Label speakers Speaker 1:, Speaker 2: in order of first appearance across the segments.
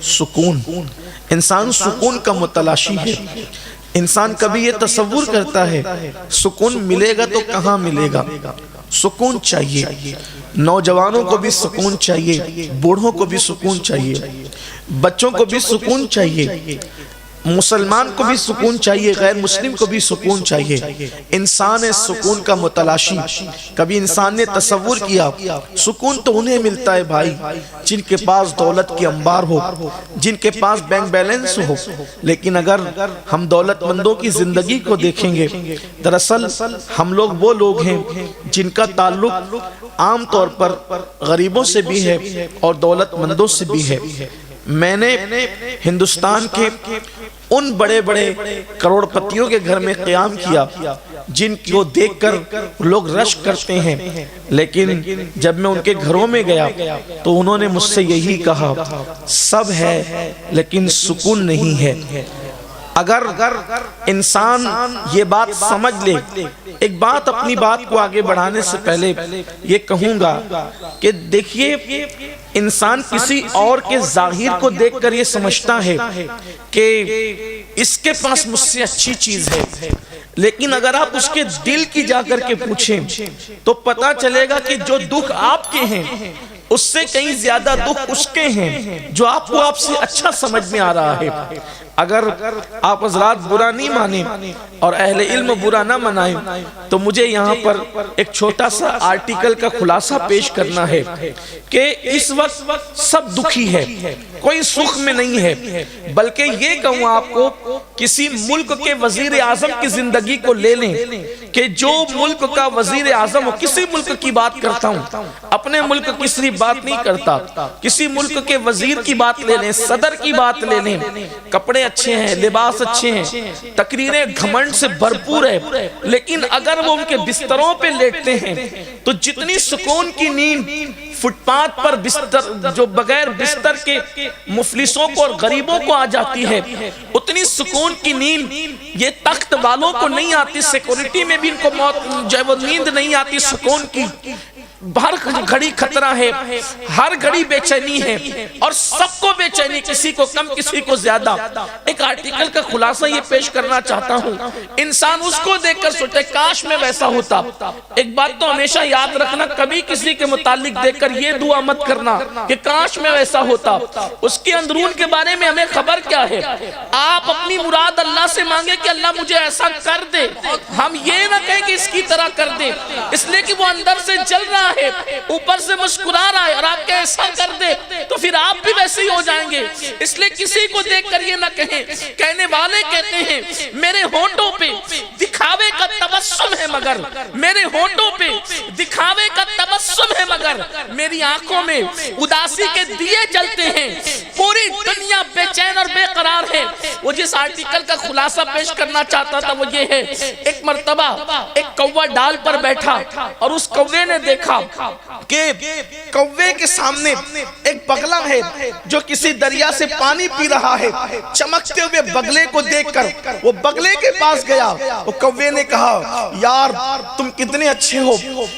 Speaker 1: سکون. انسان سکون کا متلاشی ہے. انسان کبھی یہ تصور کرتا ہے سکون ملے گا تو کہاں ملے گا. سکون چاہیے. نوجوانوں کو بھی سکون چاہیے, بوڑھوں کو بھی سکون چاہیے, بچوں کو بھی سکون چاہیے, مسلمان کو بھی سکون چاہیے, غیر مسلم کو بھی سکون چاہیے. انسان ہے سکون کا متلاشی. کبھی انسان نے تصور کیا سکون تو انہیں ملتا ہے بھائی جن کے پاس دولت کی انبار ہو, جن کے پاس بینک بیلنس ہو. لیکن اگر ہم دولت مندوں کی زندگی کو دیکھیں گے, دراصل ہم لوگ وہ لوگ ہیں جن کا تعلق عام طور پر غریبوں سے بھی ہے اور دولت مندوں سے بھی ہے. میں نے ہندوستان کے ان بڑے بڑے کروڑ پتیوں کے گھر میں قیام کیا جن کو دیکھ کر لوگ رشک کرتے ہیں, لیکن جب میں ان کے گھروں میں گیا تو انہوں نے مجھ سے یہی کہا سب ہے لیکن سکون نہیں ہے. اگر انسان یہ بات سمجھ لے, ایک بات اپنی بات کو آگے بڑھانے سے پہلے یہ کہوں گا کہ دیکھیے انسان کسی اور کے ظاہر کو دیکھ کر یہ سمجھتا ہے کہ اس کے پاس مجھ سے اچھی چیز ہے, لیکن اگر آپ اس کے دل کی جا کر کے پوچھیں تو پتا چلے گا کہ جو دکھ آپ کے ہیں اس سے کہیں زیادہ دکھ اس کے ہیں جو آپ کو آپ سے اچھا سمجھ میں آ رہا ہے. اگر آپ حضرات برا نہیں مانیں اور اہل علم برا نہ منائیں تو مجھے یہاں پر ایک چھوٹا سا آرٹیکل کا خلاصہ پیش کرنا ہے کہ اس وقت سب دکھی ہے, کوئی سکھ میں نہیں ہے. بلکہ یہ کہوں آپ کو کسی ملک کے وزیر اعظم کی زندگی کو لے لیں کہ جو ملک کا وزیر اعظم ہو, کسی ملک کی بات کرتا ہوں, اپنے ملک کی صرف بات نہیں کرتا, کسی ملک کے وزیر کی بات لے لیں, صدر کی بات لے لیں, کپڑے اچھے ہیں, لباس اچھے ہیں, تقریریں گھمنڈ سے بھرپور ہے, لیکن اگر وہ ان کے بستروں پہ لیٹتے ہیں تو جتنی سکون کی نیند فٹ پاتھ پر بستر جو بغیر بستر کے مفلسوں کو اور غریبوں کو آ جاتی ہے, اتنی سکون کی نیند یہ تخت والوں کو نہیں آتی. سیکورٹی میں بھی ان کو موت جو ہے وہ نیند نہیں آتی سکون کی. ہر گھڑی خطرہ ہے, ہر گھڑی بے چینی ہے اور سب کو بے چینی, کسی کو کم کسی کو زیادہ. ایک آرٹیکل کا خلاصہ یہ پیش کرنا چاہتا ہوں. انسان اس کو دیکھ کر سوچے کاش میں ویسا ہوتا. ایک بات تو ہمیشہ یاد رکھنا, کبھی کسی کے متعلق دیکھ کر یہ دعا مت کرنا کہ کاش میں ویسا ہوتا. اس کے اندرون کے بارے میں ہمیں خبر کیا ہے. آپ اپنی مراد اللہ سے مانگے کہ اللہ مجھے ایسا کر دے, ہم یہ نہ کہیں کہ اس کی طرح کر دے, اس لیے کہ وہ اندر سے جل رہا ہے, اوپر سے مسکرا رہا ہے, اور آپ کے ایسا کر دے تو پھر آپ بھی ویسے ہی ہو جائیں گے. اس لیے کسی کو دیکھ کر یہ نہ کہیں. کہنے والے کہتے ہیں میرے ہونٹوں پہ دکھاوے کا تبسم ہے مگر, میرے ہونٹوں پہ دکھاوے کا تبسم ہے مگر میری آنکھوں میں اداسی کے دیے جلتے ہیں. پوری دنیا بے چین اور بے قرار ہے. وہ جس آرٹیکل کا خلاصہ پیش کرنا چاہتا تھا وہ یہ ہے, ایک مرتبہ ایک کوا ڈال پر بیٹھا اور اس کوے نے دیکھا کہ کوے کے سامنے ایک بگلا ہے جو کسی دریا سے پانی پی رہا ہے. چمکتے ہوئے بگلے کو دیکھ کر وہ بگلے کے پاس گیا. وہ کوے نے کہا یار تم کتنے اچھے ہو,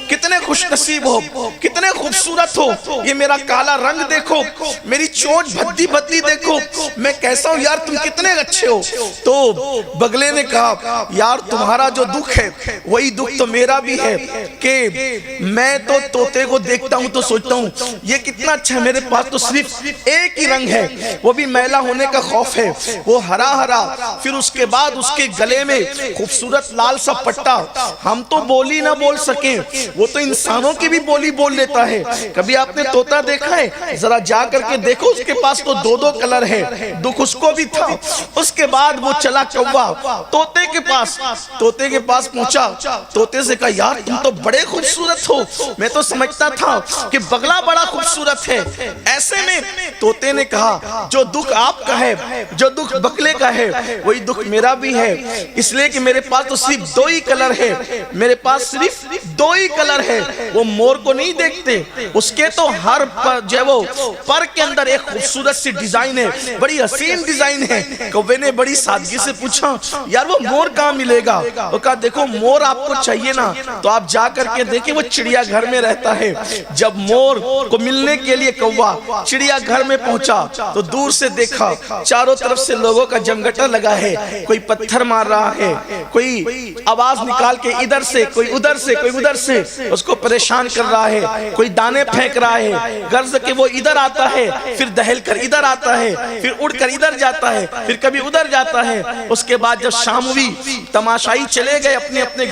Speaker 1: کتنے خوش نصیب ہو, کتنے خوبصورت ہو, یہ میرا کالا رنگ دیکھو, میری چونچ بھدی بھدی دیکھو, میں کیسا ہوں یار, تم کتنے اچھے ہو. تو بگلے نے کہا یار تمہارا جو دکھ ہے وہی دکھ تو میرا بھی ہے کہ میں تو طوطے کو دیکھتا ہوں تو سوچتا ہوں یہ کتنا اچھا ہے, میرے پاس تو صرف ایک ہی رنگ ہے, وہ بھی میلا ہونے کا خوف ہے, وہ ہرا ہرا. پھر اس کے بعد اس کے گلے میں خوبصورت لال سا پٹا. ہم تو بولی نہ بول سکیں, وہ تو انسانوں کی بھی بولی بول لیتا ہے. کبھی آپ نے طوطا دیکھا ہے؟ ذرا جا کر کے دیکھو, اس کے پاس تو دو دو کلر ہے. دکھ اس کو بھی تھا. اس کے بعد وہ چلا کوا طوطے کے پاس. طوطے کے پاس پہنچا, طوطے سے کہا یار تم تو بڑے خوبصورت ہو, میں تو سمجھتا تھا کہ بگلا بڑا خوبصورت ہے. ایسے میں طوطے نے کہا جو دکھ آپ کا ہے, جو دکھ بگلے کا ہے, وہی دکھ میرا بھی ہے, اس لیے کہ میرے پاس تو صرف دو ہی کلر ہے, میرے پاس صرف دو ہی کلر ہے. وہ مور کو نہیں دیکھتے, اس کے تو ہر جو وہ پر کے اندر ایک خوبصورت سی ڈیزائن ہے, بڑی حسین ڈیزائن ہے. کوے نے بڑی سادگی سے پوچھا یار وہ مور کہاں ملے گا؟ وہ کہا دیکھو مور آپ کو چاہیے نا تو آپ جا کر کے دیکھیں وہ چڑیا گھر میں رہتا ہے۔ جب مور کو ملنے کے لیے کوا چڑیا گھر میں پہنچا تو دور سے دیکھا چاروں طرف سے لوگوں کا جمگٹا لگا ہے، کوئی پتھر مار رہا ہے، کوئی آواز نکال کے ادھر سے کوئی ادھر سے کوئی ادھر سے اس کو پریشان کر رہا ہے، کوئی دانے پھینک رہا ہے، غرض کہ وہ ادھر آتا ہے پھر دہل کر ادھر آتا ہے، پھر اڑ کر ادھر جاتا ہے، پھر کبھی ادھر جاتا ہے۔ اس کے بعد جب شام ہوئی تماشائی چلے گئے اپنے اپنے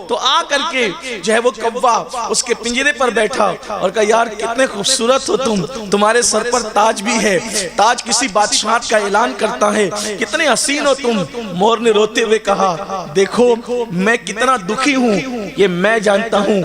Speaker 1: تو آ کر کے جو ہے وہ کوا اس کے پنجرے پر بیٹھا اور کہا یار کتنے خوبصورت ہو تم، تمہارے سر پر تاج بھی ہے، تاج کسی بادشاہت کا اعلان کرتا ہے، کتنے حسین ہو تم۔ مور نے روتے ہوئے کہا دیکھو میں کتنا دکھی ہوں یہ میں جانتا ہوں،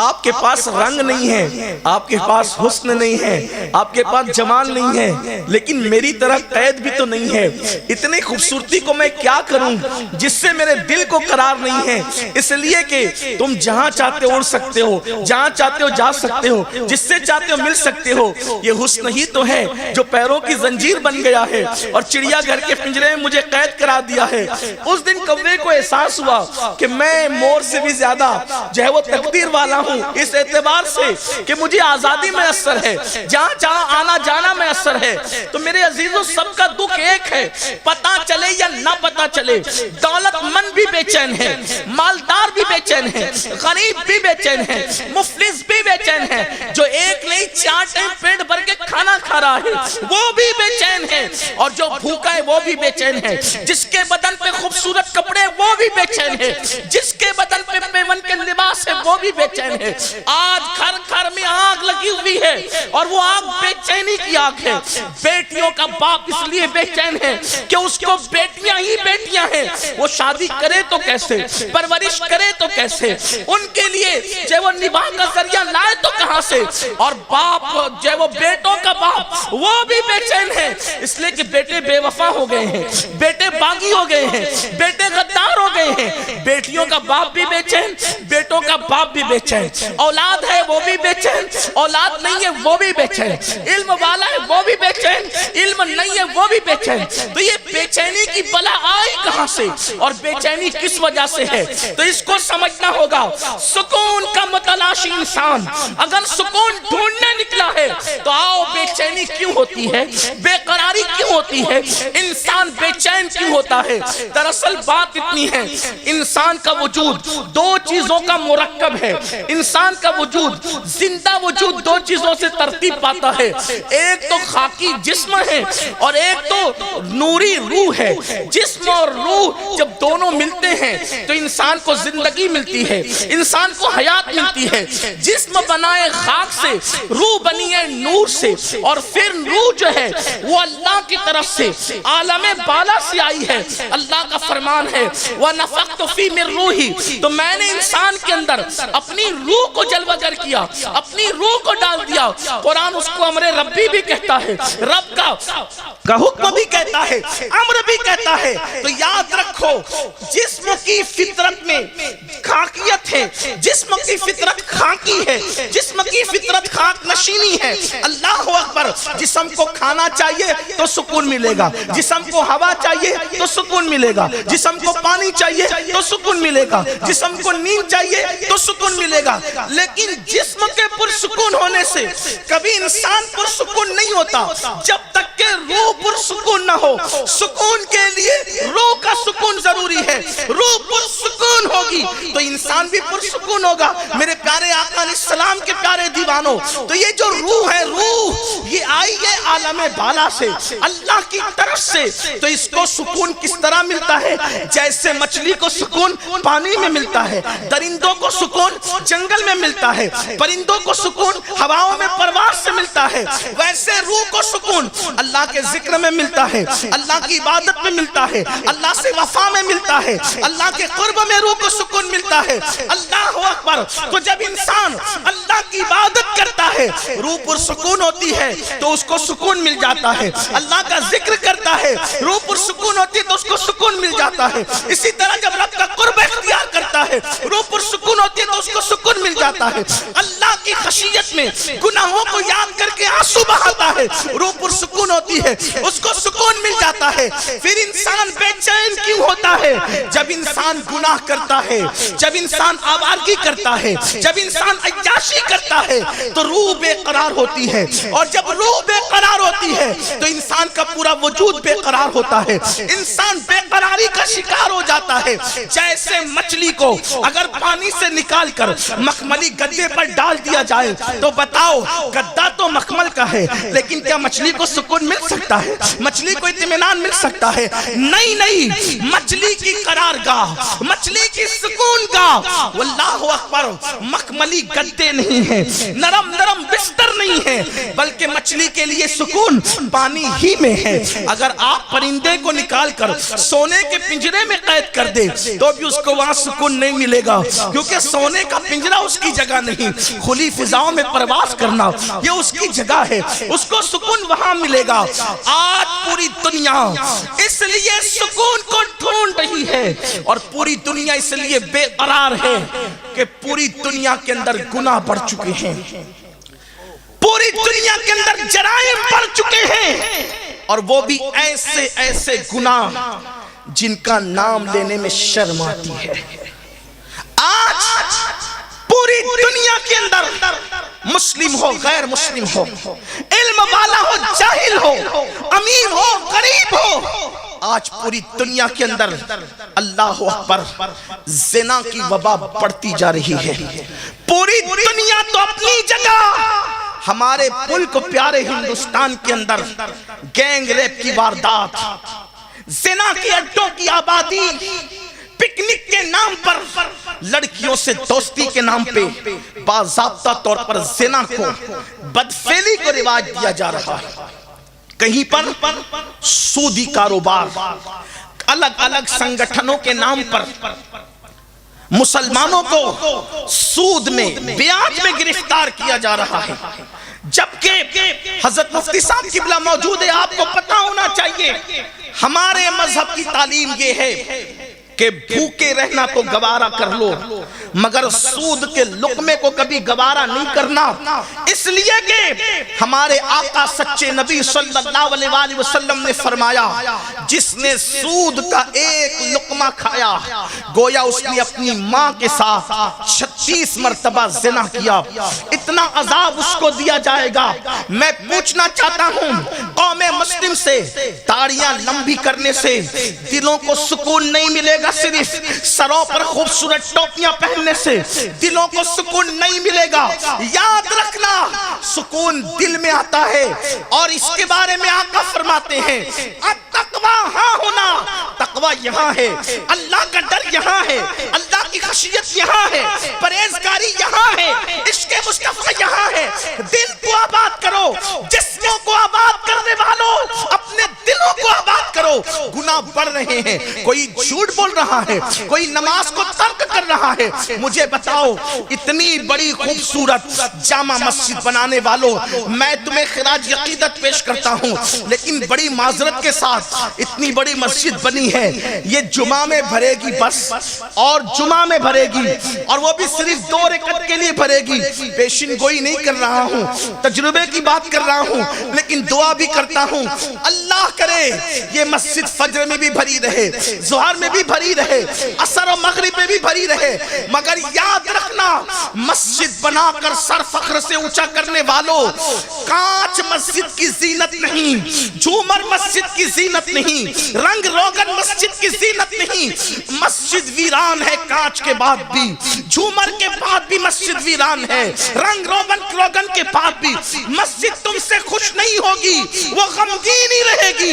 Speaker 1: آپ کے پاس رنگ نہیں ہے، آپ کے پاس حسن نہیں ہے، آپ کے پاس جمال نہیں ہے، لیکن میری طرح قید بھی تو نہیں ہے۔ اتنی خوبصورتی کو میں کیا کروں جس سے میرے دل کو قرار نہیں ہے، اس لیے کہ تم جہاں چاہتے ہو اڑ سکتے ہو، جہاں چاہتے ہو جا سکتے ہو، جس سے چاہتے ہو مل سکتے ہو، یہ حسن ہی تو ہے جو پیروں کی زنجیر بن گیا ہے اور چڑیا گھر کے پنجرے میں مجھے قید کرا دیا ہے۔ اس دن کوے کو احساس ہوا کہ میں مور سے بھی زیادہ جو ہے وہ تقدیر والا ہوں، اس اعتبار سے کہ مجھے آزادی میسر ہے، جہاں جہاں آنا جانا میسر ہے۔ تو میرے عزیزوں سب کا دکھ ایک ہے، پتہ چلے یا نہ پتہ چلے، دولت مند بھی بے چین ہے، مالدار بھی بے چین ہے، غریب بھی بے چین ہے، مفلس بھی بے چین ہے، جو ایک نہیں چار ٹائم پیٹ بھر کے کھانا کھا رہا ہے وہ بھی بے چین ہے، اور جو بھوکا ہے وہ بھی بے چین ہے، جس کے بدن پہ خوبصورت کپڑے وہ بھی بے چین ہے، جس کے بدن پہ پیون کے لباس ہے وہ بھی بے چین ہے۔ آج گھر گھر میں آگ لگی ہوئی ہے اور وہ آگ بے چینی کی آگ ہے۔ بیٹیوں کا باپ اس لیے بے چین ہے کہ اس کو بیٹیاں ہی بیٹیاں ہیں، وہ شادی کرے تو کیسے، پرورش کرے تو کیسے، ان کے لیے جو وہ نباہ کا ذریعہ لائے تو کہاں سے، اور باپ جو وہ بیٹوں کا باپ وہ بھی بے چین ہے، اس لیے کہ بیٹے بے وفا ہو گئے ہیں، بیٹے باغی ہو گئے ہیں، بیٹے غدار ہو گئے ہیں۔ بیٹیوں کا باپ بھی بے چین، بیٹوں کا باپ بھی بے چین، اولاد ہے وہ بھی بے چین، اولاد نہیں ہے وہ بھی بے چین، علم والا ہے وہ بھی بے چین، علم نہیں ہے وہ بھی بے چین۔ تو یہ بے چینی کی بلا آئی کہاں سے اور بے چینی کس وجہ سے ہے، تو اس کو سمجھنا ہوگا۔ سکون کا متلاشی انسان اگر سکون ڈھونڈنے نکلا ہے تو آؤ بے چینی کیوں ہوتی ہے، بے قراری کیوں ہوتی ہے، انسان بے چین کیوں ہوتا ہے؟ دراصل بات اتنی ہے، انسان کا وجود دو چیزوں کا مرکب ہے، انسان کا وجود زندہ وجود دو چیزوں سے ترتیب پاتا ہے، ایک تو خاکی جسم ہے اور ایک تو نوری روح ہے۔ جسم اور روح جب دونوں ملتے ہیں تو انسان کو زندگی ملتی ہے، انسان کو حیات ملتی ہے۔ جسم بنائے خاک سے، روح بنی ہے نور سے، اور پھر روح جو ہے وہ اللہ کی طرف سے عالم بالا سے آئی ہے۔ اللہ کا فرمان ہے وَنَفَخْتُ فِي مِن رُوحِي، تو میں نے انسان کے اندر اپنی روح کو جلوہ گر کیا، اپنی روح کو ڈال دیا۔ قرآن اس کو امر ربی بھی کہتا ہے، رب کا حکم بھی کہتا ہے، امر بھی کہتا ہے۔ تو یاد رکھو جسم کی فطرت میں خاکیت ہے، جسم کی فطرت خاکی ہے، جسم کی فطرت خاک نشینی ہے۔ اللہ اکبر، جسم کو کھانا چاہیے تو سکون ملے گا، جسم کو ہوا چاہیے تو سکون ملے گا، جسم کو پانی چاہیے تو سکون ملے گا، جسم کو نیند چاہیے تو سکون ملے گا۔ لیکن جسم کے پرسکون ہونے سے کبھی انسان پرسکون نہیں ہوتا جب تک کہ روح پرسکون نہ ہو۔ سکون کے لیے روح کا سکون ضروری ہے، روح پرسکون ہوگی تو انسان بھی پرسکون ہوگا۔ میرے پیارے آقا علیہ السلام کے پیارے دیوانوں، تو یہ جو روح ہے، روح یہ آئی ہے عالم بالا سے، اللہ کی طرف سے۔ تو اس کو سکون کس طرح ملتا ہے؟ جیسے مچھلی کو سکون پانی میں ملتا ہے، درندوں کو سکون جنگل میں ملتا ہے، پرندوں کو سکون ہواؤں میں پرواز سے ملتا ہے، ویسے روح کو سکون اللہ کے ذکر میں ملتا ہے، اللہ کی عبادت میں ملتا ہے، اللہ سے وفا میں ملتا ہے، اللہ کے قرب میں روح کو سکون ملتا ہے۔ اللہ اکبر، تو جب انسان اللہ کی عبادت کرتا ہے روح پر سکون ہوتی ہے تو اس کو سکون مل جاتا ہے، اللہ کا ذکر کرتا ہے روح پر سکون ہوتی ہے تو اس کو سکون مل جاتا ہے۔ اسی طرح جب رب کا قرب اختیار کرتا ہے روح پر سکون ہوتی ہے تو اس کو سکون مل جاتا ہے۔ اللہ کی خشیت میں گناہوں کو یاد کر کے آنسو بہاتا ہے روح پر سکون ہوتی ہے، اس اس کو سکون مل جاتا ہے۔ پھر انسان بے چین کیوں ہوتا ہے؟ جب انسان گناہ کرتا ہے، جب انسان آوارگی کرتا ہے، جب انسان عیاشی کرتا ہے تو روح بے قرار ہوتی ہے، اور جب روح بے قرار ہوتی ہے تو انسان کا پورا وجود بے قرار ہوتا ہے، انسان بے قراری کا شکار ہو جاتا ہے۔ جیسے مچھلی کو اگر پانی سے نکال کر مخملی گدے پر ڈال دیا جائے تو بتاؤ، گدا تو مخمل کا ہے لیکن کیا مچھلی کو سکون مل سکتا ہے؟ مچھلی کو اطمینان مل سکتا ہے؟ نہیں نہیں، مچھلی کی قرارگاہ، مچھلی کی سکون گاہ واللہ اکبر مخملی گدے نہیں ہیں، نرم نرم بستر نہیں ہے، بلکہ مچھلی کے لیے سکون پانی ہی میں ہے۔ اگر آپ پرندے کو نکال کر سونے کے پنجرے میں قید کر دے تو بھی اس کو وہاں سکون نہیں ملے گا، کیونکہ سونے کا پنجرہ اس کی جگہ نہیں، کھلی فضاؤں میں پرواز کرنا یہ اس کی جگہ ہے، اس کو سکون وہاں ملے گا۔ آج پوری دنیا اس لیے سکون کو ڈھونڈ رہی ہے، اور پوری دنیا اس لیے بے قرار ہے کہ پوری دنیا کے اندر گناہ بڑھ چکے ہیں، پوری دنیا کے اندر جرائم بڑھ چکے ہیں، اور وہ بھی ایسے ایسے گناہ جن کا نام لینے میں شرم آتی ہے۔ آج پوری دنیا کے اندر مسلم ہو غیر مسلم ہو، علم والا ہو جاہل ہو، امیر ہو غریب ہو، آج پوری دنیا کے اندر اللہ اکبر زنا کی وبا بڑھتی جا رہی ہے۔ پوری دنیا تو اپنی جگہ، ہمارے ملک پیارے ہندوستان کے اندر گینگ ریپ کی واردات، زنا کے اڈوں کی آبادی، پکنک کے نام پر، لڑکیوں سے دوستی کے نام پہ باضابطہ طور پر زنا کو، بدفعلی کو رواج دیا جا رہا ہے۔ کہیں پر سودی کاروبار، الگ الگ سنگٹھنوں کے نام پر مسلمانوں کو سود میں، بیعت میں گرفتار کیا جا رہا ہے، جبکہ حضرت مفتی صاحب قبلہ موجود ہے۔ آپ کو پتہ ہونا چاہیے ہمارے مذہب کی تعلیم یہ ہے کہ بھوکے رہنا تو گوارا کر لو، مگر سود کے لقمے کو کبھی گوارا نہیں کرنا، اس لیے کہ ہمارے آقا سچے نبی صلی اللہ علیہ وآلہ وسلم نے فرمایا جس نے سود کا ایک لقمہ کھایا گویا اس نے اپنی ماں کے ساتھ 36 مرتبہ زنا کیا، اتنا عذاب اس کو دیا جائے گا۔ میں پوچھنا چاہتا ہوں قوم مسلم سے، داڑیاں لمبی کرنے سے دلوں کو سکون نہیں ملے گا، صرف سروں پر خوبصورت ٹوپیاں پہننے سے دلوں کو سکون نہیں ملے گا۔ یاد رکھنا سکون دل میں آتا ہے، اور اس کے بارے میں آقا فرماتے ہیں التقوی ہاں ہونا، تقوی یہاں ہے، اللہ کا ڈر یہاں ہے، اللہ کی خشیت یہاں ہے، پرہیزگاری یہاں ہے، عشق مصطفیٰ یہاں ہے۔ دل کو آباد کرو، جسموں کو آباد کرنے والوں اپنے دلوں کو آباد کرو۔ گناہ بڑھ رہے ہیں، کوئی جھوٹ بول رہا ہے، کوئی نماز کو ترک کر رہا ہے، مجھے بتاؤ اتنی بڑی خوبصورت جامع مسجد بنانے والوں میں تمہیں خراج عقیدت پیش کرتا ہوں، لیکن بڑی معذرت کے ساتھ اتنی بڑی مسجد بنی ہے، یہ جمعہ میں بھرے گی بس، اور جمعہ میں بھرے گی، اور وہ بھی صرف 2 رکعت کے لیے بھرے گی۔ پیشن گوئی نہیں کر رہا ہوں، تجربے کی بات کر رہا ہوں، لیکن دعا بھی کرتا ہوں اللہ کرے یہ مسجد فجر میں بھی بھری رہے، ظہر میں بھی بھری رہے، عصر و مغرب میں بھی بھری رہے، مگر یاد رکھنا مسجد بنا کر سر فخر سے اونچا کرنے والوں، کانچ مسجد کی زینت نہیں، جھومر مسجد کی زینت نہیں، رنگ روغن مسجد کی زینت نہیں، مسجد ویران ہے کانچ کے بعد بھی، جھومر کے بعد بھی مسجد ویران ہے، رنگ روغن کے بعد بھی مسجد تم سے خوش نہیں ہوگی، وہ غمگین ہی رہے گی۔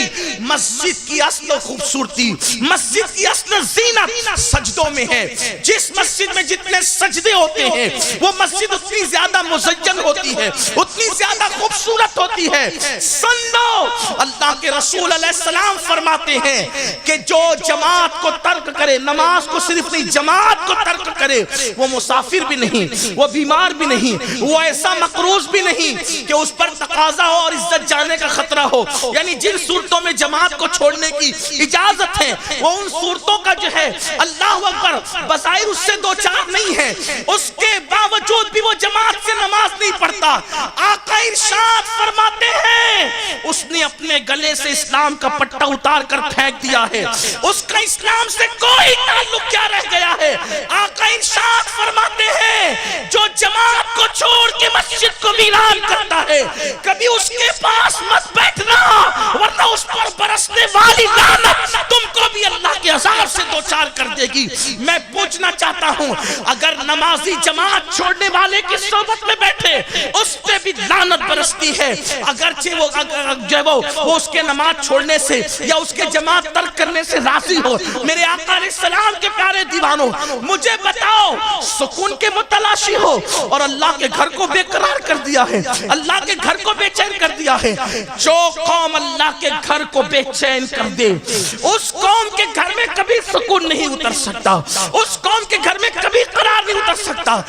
Speaker 1: مسجد کی اصل خوبصورتی، مسجد کی اصل زینت سجدوں میں ہے، جس مسجد میں جتنے سجدے ہوتے ہیں وہ مسجد اتنی زیادہ مزین ہوتی ہے، اتنی زیادہ خوبصورت ہوتی ہے۔ سن لو اللہ کے رسول علیہ السلام فرماتے ہیں کہ جو جماعت کو ترک کرے، نماز کو صرف نہیں جماعت کو ترک کرے، وہ مسافر بھی نہیں، وہ بیمار بھی نہیں، وہ ایسا مقروض بھی نہیں کہ اس پر تقاضا ہو اور عزت جانے کا خطرہ ہو۔ یعنی جن صورتوں میں جماعت کو چھوڑنے کی اجازت ہے وہ ان صورتوں کا جو ہے اللہ اکبر بظاہر اس سے 2 4 نہیں ہے، اس کے باوجود بھی وہ جماعت سے نماز نہیں پڑھتا۔ آقا ارشاد فرماتے ہیں اس نے اپنے گلے گلے سے اسلام کا پٹا اتار کر پھینک دیا ہے، اس کا اسلام سے کوئی تعلق کیا رہ گیا ہے؟ آقا ارشاد فرماتے ہیں جو جماعت کو چھوڑ کے مسجد کو ویران کرتا ہے کبھی اس کے پاس مت بیٹھنا، ورنہ اس پر برسنے والی لعنت تم کو بھی اللہ کے عذاب سے دوچار کر دے گی۔ میں پوچھنا چاہتا ہوں اگر نمازی جماعت چھوڑنے والے کی صحبت میں بیٹھے اس پہ بھی لعنت برستی ہے، اگرچہ وہ اس کے نماز چھوڑنے سے یا اس کے جماعت ترک کرنے سے راضی ہو۔ میرے آقا علیہ السلام کے پیارے دیوانوں، مجھے بتاؤ سکون کے متلاشی ہو اور اللہ کے گھر کو بے قرار کر دیا ہے، اللہ کے گھر کو بے چین کر دیا ہے۔ جو قوم اللہ کے گھر کو بے چین کر دے اس قوم کے گھر میں کبھی سکون نہیں اتر سکتا، اس قوم کے گھر میں کبھی قرار نہیں اتر سکتا۔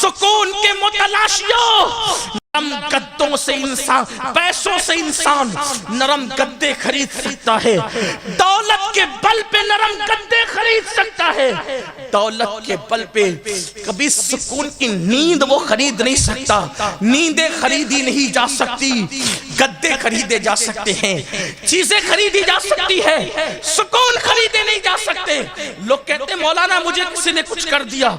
Speaker 1: سکون کے متلاشیوں، نرم گدوں سے انسان، پیسوں سے انسان نرم گدے خرید سکتا ہے، دولت کے بل پہ نرم گدے خرید سکتا ہے، دولت کے بل پہ کبھی سکون کی نیند وہ خرید نہیں سکتا۔ نیندیں خریدی نہیں جا سکتی، گدے خریدے جا سکتے ہیں، چیزیں خریدی جا سکتی ہے، سکون خریدے نہیں جا سکتے۔ لوگ کہتے ہیں مولانا مجھے کسی نے کچھ کر دیا،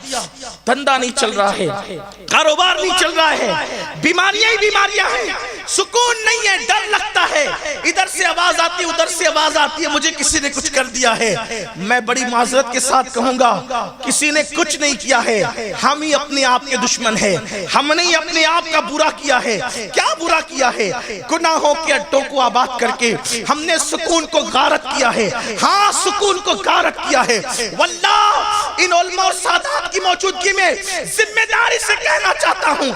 Speaker 1: دھندا نہیں چل رہا ہے، کاروبار نہیں چل رہا ہے، بیماریاں ہی بیماریاں ہیں، سکون نہیں ہے، ڈر لگتا ہے، ادھر سے آواز آتی ہے ادھر سے آواز آتی ہے مجھے کسی نے کچھ کر دیا ہے۔ میں بڑی معذرت کے ساتھ کہوں گا کسی نے کچھ نہیں کیا ہے، ہم ہی اپنے آپ کے دشمن ہیں، ہم نے ہی اپنے آپ کا برا کیا ہے۔ کیا برا کیا ہے؟ گناہوں کے اڈوں کو آباد کر کے ہم نے سکون کو غارت کیا ہے، ہاں سکون کو غارت کیا ہے۔ واللہ ان علماء اور سادات کی موجودگی میں ذمہ داری سے کہنا چاہتا ہوں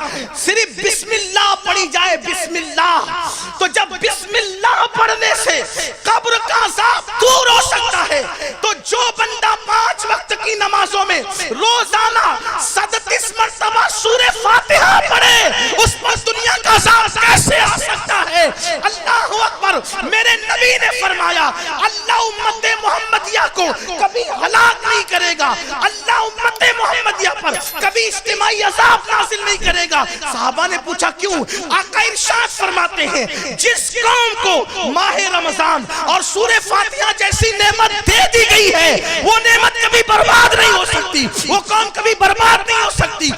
Speaker 1: صرف بسم اللہ پڑھی جائے، بسم اللہ، تو جب بسم اللہ پڑھنے سے قبر کا عذاب دور ہو سکتا ہے تو جو بندہ 5 وقت کی نمازوں میں روزانہ 37 مرتبہ سورہ فاتحہ پڑھے اس پر دنیا کا عذاب کیسے آ سکتا ہے؟ اللہ اکبر۔ میرے نبی نے فرمایا اللہ امت محمدیہ کو کبھی ہلاک نہیں کرے گا، اللہ امت محمدیہ پر کبھی اجتماعی عذاب نازل نہیں کرے گا۔ صحابہ نے پوچھا کیوں؟ آقا ارشاد فرماتے ہیں جس قوم کو ماہ رمضان اور سورہ فاتحہ جیسی نعمت دے دی گئی ہے وہ نعمت کبھی برباد نہیں ہو سکتی، وہ قوم کبھی برباد نہیں ہو سکتی۔